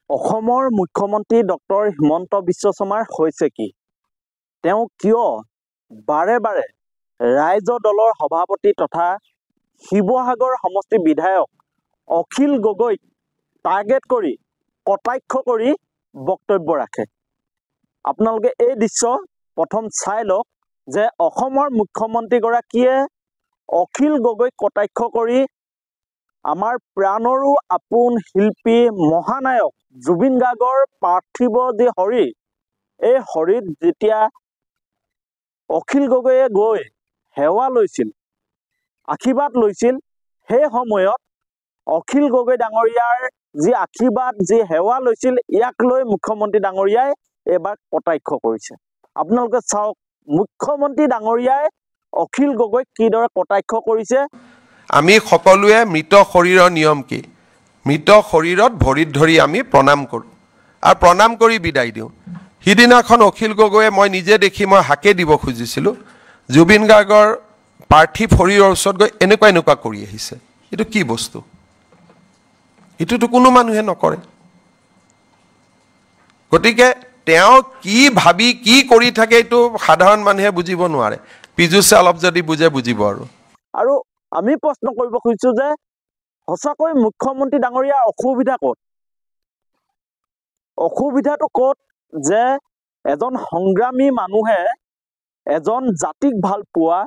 অসমৰ মুখ্যমন্ত্ৰী ডক্টৰ হিমন্ত বিশ্ব শৰ্মাৰ হৈছে কি? তেওঁ কিয় বাৰে বাৰে ৰাইজৰ দলৰ সভাপতি তথা শিৱসাগৰ সমষ্টি বিধায়ক অখিল গগৈক টাৰ্গেট কৰি কটাক্ষ কৰি বক্তব্য ৰাখে? আপোনালোকে এই দৃশ্য প্ৰথম চাই লওক যে অসমৰ মুখ্যমন্ত্ৰীগৰাকীয়ে অখিল গগৈক কটাক্ষ কৰি আমাৰ প্ৰাণৰো আপোন শিল্পী মহানায়ক জুবিন গাৰ্গৰ পাৰ্থিৱ যি শৰীৰ, এই শৰীৰ যেতিয়া অখিল গগৈয়ে গৈ সেৱা লৈছিল, আশীৰ্বাদ লৈছিল, সেই সময়ত অখিল গগৈ ডাঙৰীয়াৰ যি আশীৰ্বাদ, যি সেৱা লৈছিল, ইয়াক লৈ মুখ্যমন্ত্ৰী ডাঙৰীয়াই এবাৰ কটাক্ষ কৰিছে। আপোনালোকে চাওক মুখ্যমন্ত্ৰী ডাঙৰীয়াই অখিল গগৈক কিদৰে কটাক্ষ কৰিছে। আমি সকলোৱে মৃত শৰীৰৰ নিয়ম কি? মৃত শৰীৰত ভৰিত ধৰি আমি প্ৰণাম কৰোঁ আৰু প্ৰণাম কৰি বিদায় দিওঁ। সিদিনাখন অখিল গগৈয়ে মই নিজে দেখি মই হাকে দিব খুজিছিলোঁ, জুবিন গাৰ্গৰ পাৰ্থিৱ শৰীৰৰ ওচৰত গৈ এনেকুৱা কৰি আহিছে। এইটো কি বস্তু? এইটোতো কোনো মানুহে নকৰে। গতিকে তেওঁ কি ভাবি কি কৰি থাকে এইটো সাধাৰণ মানুহে বুজিব নোৱাৰে। পীযুষে অলপ যদি বুজে বুজিব। আৰু আমি প্ৰশ্ন কৰিব খুজিছোঁ যে সঁচাকৈ মুখ্যমন্ত্ৰী ডাঙৰীয়াৰ অসুবিধা ক'ত? অসুবিধাটো ক'ত যে এজন সংগ্ৰামী মানুহে, এজন জাতিক ভাল পোৱা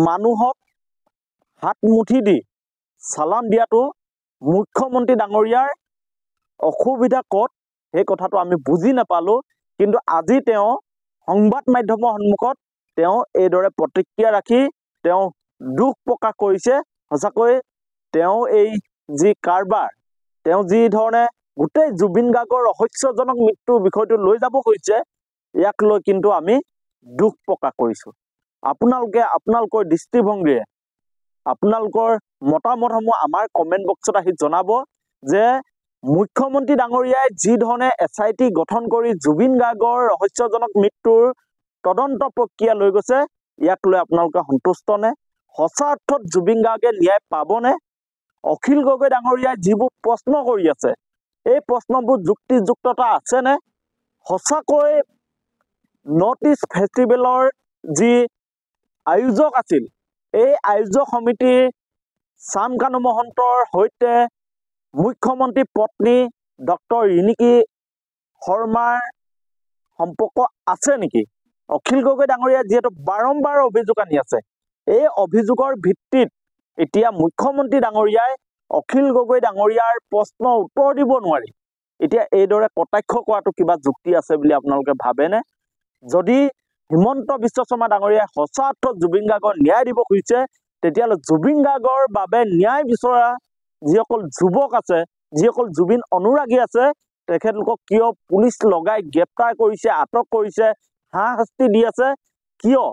মানুহক হাত মুঠি দি চালাম দিয়াটো মুখ্যমন্ত্ৰী ডাঙৰীয়াৰ অসুবিধা ক'ত, সেই কথাটো আমি বুজি নাপালোঁ। কিন্তু আজি তেওঁ সংবাদ মাধ্যমৰ সন্মুখত তেওঁ এইদৰে প্ৰতিক্ৰিয়া ৰাখি তেওঁ দুখ প্ৰকাশ কৰিছে। সঁচাকৈ তেওঁ এই যি কাৰবাৰ, তেওঁ যি ধৰণে গোটেই জুবিন গাৰ্গৰ ৰহস্যজনক মৃত্যুৰ বিষয়টো লৈ যাব খুজিছে, ইয়াক লৈ কিন্তু আমি দুখ প্ৰকাশ কৰিছোঁ। আপোনালোকৰ দৃষ্টিভংগীৰে আপোনালোকৰ মতামতসমূহ আমাৰ কমেণ্ট বক্সত আহি জনাব যে মুখ্যমন্ত্ৰী ডাঙৰীয়াই যি ধৰণে SIT গঠন কৰি জুবিন গাৰ্গৰ ৰহস্যজনক মৃত্যুৰ তদন্ত প্ৰক্ৰিয়া লৈ গৈছে, ইয়াক লৈ আপোনালোকে সন্তুষ্ট নে? সঁচা অৰ্থত জুবিন গাৰ্গে ন্যায় পাবনে? অখিল গগৈ ডাঙৰীয়াই যিবোৰ প্ৰশ্ন কৰি আছে, এই প্ৰশ্নবোৰ যুক্তিযুক্ততা আছেনে? সঁচাকৈ নৰ্থ ইষ্ট ফেষ্টিভেলৰ যি আয়োজক আছিল, এই আয়োজক সমিতিৰ চাম কানু মহন্তৰ সৈতে মুখ্যমন্ত্ৰী পত্নী ডক্টৰ ৰিণিকী শৰ্মাৰ সম্পৰ্ক আছে নেকি? অখিল গগৈ ডাঙৰীয়াই যিহেতু বাৰম্বাৰ অভিযোগ আনি আছে, এই অভিযোগৰ ভিত্তিত এতিয়া মুখ্যমন্ত্ৰী ডাঙৰীয়াই অখিল গগৈ ডাঙৰীয়াৰ প্ৰশ্নৰ উত্তৰ দিব নোৱাৰি এতিয়া এইদৰে কটাক্ষ কৰাটো কিবা যুক্তি আছে বুলি আপোনালোকে ভাবেনে? যদি হিমন্ত বিশ্ব শৰ্মা ডাঙৰীয়াই সঁচা অৰ্থত জুবিন গাৰ্গৰ ন্যায় দিব খুজিছে, তেতিয়াহ'লে জুবিন গাৰ্গৰ বাবে ন্যায় বিচৰা যিসকল যুৱক আছে, যিসকল জুবিন অনুৰাগী আছে, তেখেতলোকক কিয় পুলিচ লগাই গ্ৰেপ্তাৰ কৰিছে, আটক কৰিছে, হাৰাশাস্তি দি আছে? কিয়